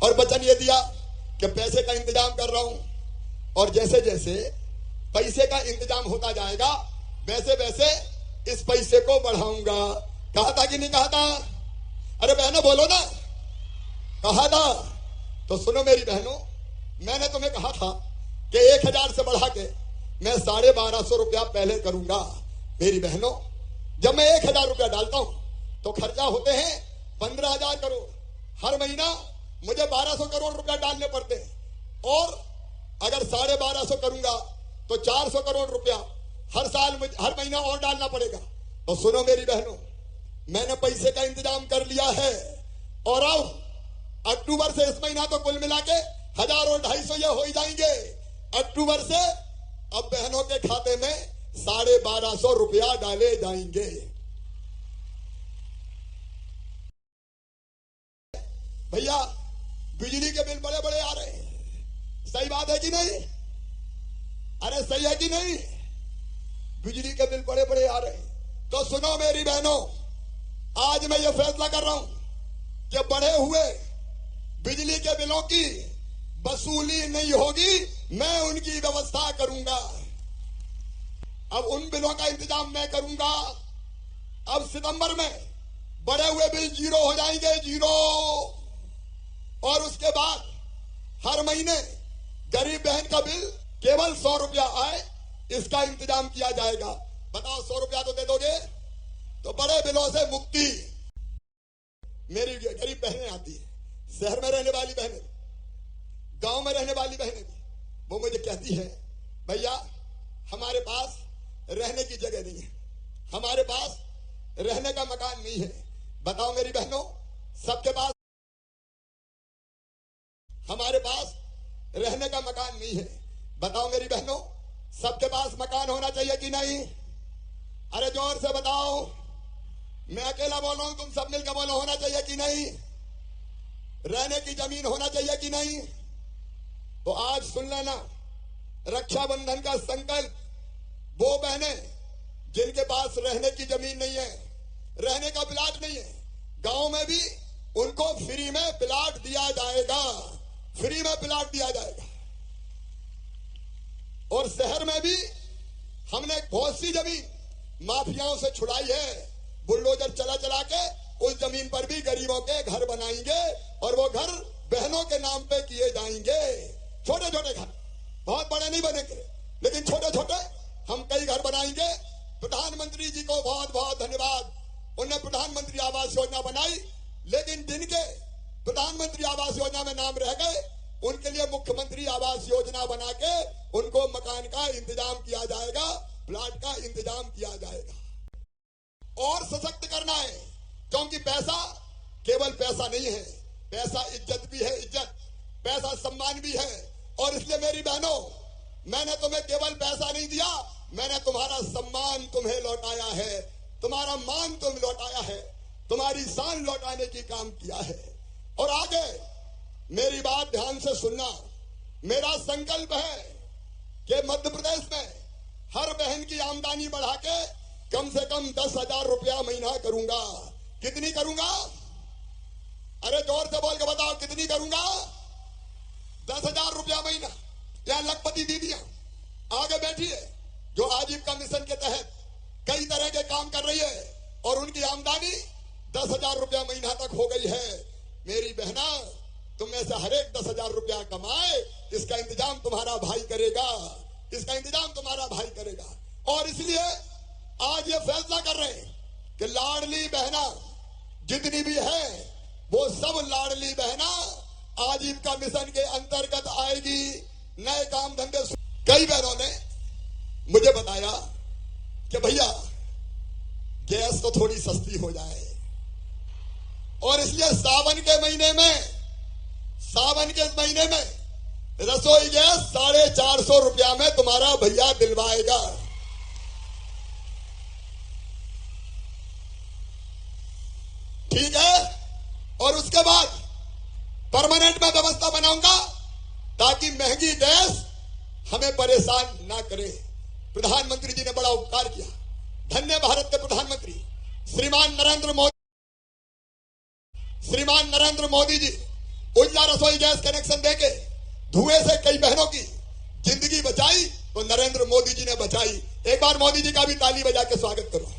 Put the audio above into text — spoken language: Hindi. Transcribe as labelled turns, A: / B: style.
A: और वचन ये दिया कि पैसे का इंतजाम कर रहा हूं, और जैसे जैसे पैसे का इंतजाम होता जाएगा वैसे वैसे इस पैसे को बढ़ाऊंगा। कहा था कि नहीं कहा था? अरे बहनों बोलो ना, कहा था। तो सुनो मेरी बहनों, मैंने तुम्हें कहा था कि 1000 से बढ़ा के मैं 1250 रुपया पहले करूंगा। मेरी बहनों, जब मैं 1000 रुपया डालता हूं तो खर्चा होते हैं 15,000 करोड़। हर महीना मुझे 1200 करोड़ रुपया डालने पड़ते हैं, और अगर 1250 करूंगा तो 400 करोड़ रुपया हर साल हर महीना और डालना पड़ेगा। तो सुनो मेरी बहनों, मैंने पैसे का इंतजाम कर लिया है, और अब अक्टूबर से इस महीना तो कुल मिला के 1000 और 250 ये हो ही जाएंगे। अक्टूबर से अब बहनों के खाते में 1250 रुपया डाले जाएंगे। भैया बिजली के बिल बड़े बड़े आ रहे हैं, सही बात है कि नहीं? अरे सही है कि नहीं? बिजली के बिल बड़े बड़े आ रहे हैं। तो सुनो मेरी बहनों, आज मैं ये फैसला कर रहा हूं कि बढ़े हुए बिजली के बिलों की वसूली नहीं होगी, मैं उनकी व्यवस्था करूंगा। अब उन बिलों का इंतजाम मैं करूंगा। अब सितंबर में बढ़े हुए बिल 0 हो जाएंगे, 0। और उसके बाद हर महीने गरीब बहन का बिल केवल 100 रुपया आए, इसका इंतजाम किया जाएगा। बताओ, 100 रुपया तो दे दोगे तो बड़े बिलों से मुक्ति। मेरी गरीब बहनें आती है, शहर में रहने वाली बहनें, गांव में रहने वाली बहनें भी, वो मुझे कहती है, भैया हमारे पास रहने की जगह नहीं है, हमारे पास रहने का मकान नहीं है। बताओ मेरी बहनों, सबके पास, हमारे पास रहने का मकान नहीं है। बताओ मेरी बहनों, सबके पास मकान होना चाहिए कि नहीं? अरे जोर से बताओ, मैं अकेला बोल रहा हूं, तुम सब मिलकर बोलो, होना चाहिए कि नहीं? रहने की जमीन होना चाहिए कि नहीं? तो आज सुन लेना, रक्षाबंधन का संकल्प, वो बहनें जिनके पास रहने की जमीन नहीं है, रहने का प्लाट नहीं है, गांव में भी उनको फ्री में प्लाट दिया जाएगा, फ्री में प्लाट दिया जाएगा। और शहर में भी हमने बहुत सी जमीन माफियाओं से छुड़ाई है, बुलडोजर चला चला के उस जमीन पर भी गरीबों के घर बनाएंगे, और वो घर बहनों के नाम पे किए जाएंगे। छोटे छोटे घर, बहुत बड़े नहीं बनेंगे, लेकिन छोटे छोटे हम कई घर बनाएंगे। प्रधानमंत्री जी को बहुत बहुत धन्यवाद, उन्होंने प्रधानमंत्री आवास योजना बनाई, लेकिन जिनके प्रधानमंत्री आवास योजना में नाम रह गए, उनके लिए मुख्यमंत्री आवास योजना बना के उनको मकान का इंतजाम किया जाएगा, प्लाट का इंतजाम किया जाएगा। और सशक्त करना है, क्योंकि पैसा केवल पैसा नहीं है, पैसा इज्जत भी है, इज्जत, पैसा सम्मान भी है। और इसलिए मेरी बहनों, मैंने तुम्हें केवल पैसा नहीं दिया, मैंने तुम्हारा सम्मान तुम्हें लौटाया है, तुम्हारा मान तुम लौटाया है, तुम्हारी शान लौटाने की काम किया है। और आगे मेरी बात ध्यान से सुनना, मेरा संकल्प है कि मध्य प्रदेश में हर बहन की आमदनी बढ़ा के कम से कम 10,000 रुपया महीना करूंगा। कितनी करूंगा? अरे जोर से बोल के बताओ, कितनी करूंगा? 10,000 रुपया महीना। यहां लखपति दीदियां आगे बैठी है, जो आजीविका मिशन के तहत कई तरह के काम कर रही है, और उनकी आमदनी 10,000 रुपया महीना तक हो गई है। मेरी बहना, तुम में से हर एक 10,000 रुपया कमाए, इसका इंतजाम तुम्हारा भाई करेगा, इसका इंतजाम तुम्हारा भाई करेगा। और इसलिए आज ये फैसला कर रहे हैं कि लाडली बहना जितनी भी है, वो सब लाडली बहना आजीविका मिशन के अंतर्गत आएगी। नए काम धंधे, कई बहनों ने मुझे बताया कि भैया गैस तो थोड़ी सस्ती हो जाए, और इसलिए सावन के महीने में रसोई गैस 450 रुपया में तुम्हारा भैया दिलवाएगा। ठीक है? और उसके बाद परमानेंट में व्यवस्था बनाऊंगा, ताकि महंगी गैस हमें परेशान ना करे। प्रधानमंत्री जी ने बड़ा उपकार किया, धन्य भारत के प्रधानमंत्री श्रीमान नरेंद्र मोदी जी उजला रसोई गैस कनेक्शन देके धुएं से कई बहनों की जिंदगी बचाई तो नरेंद्र मोदी जी ने बचाई। एक बार मोदी जी का भी ताली बजा के स्वागत करो।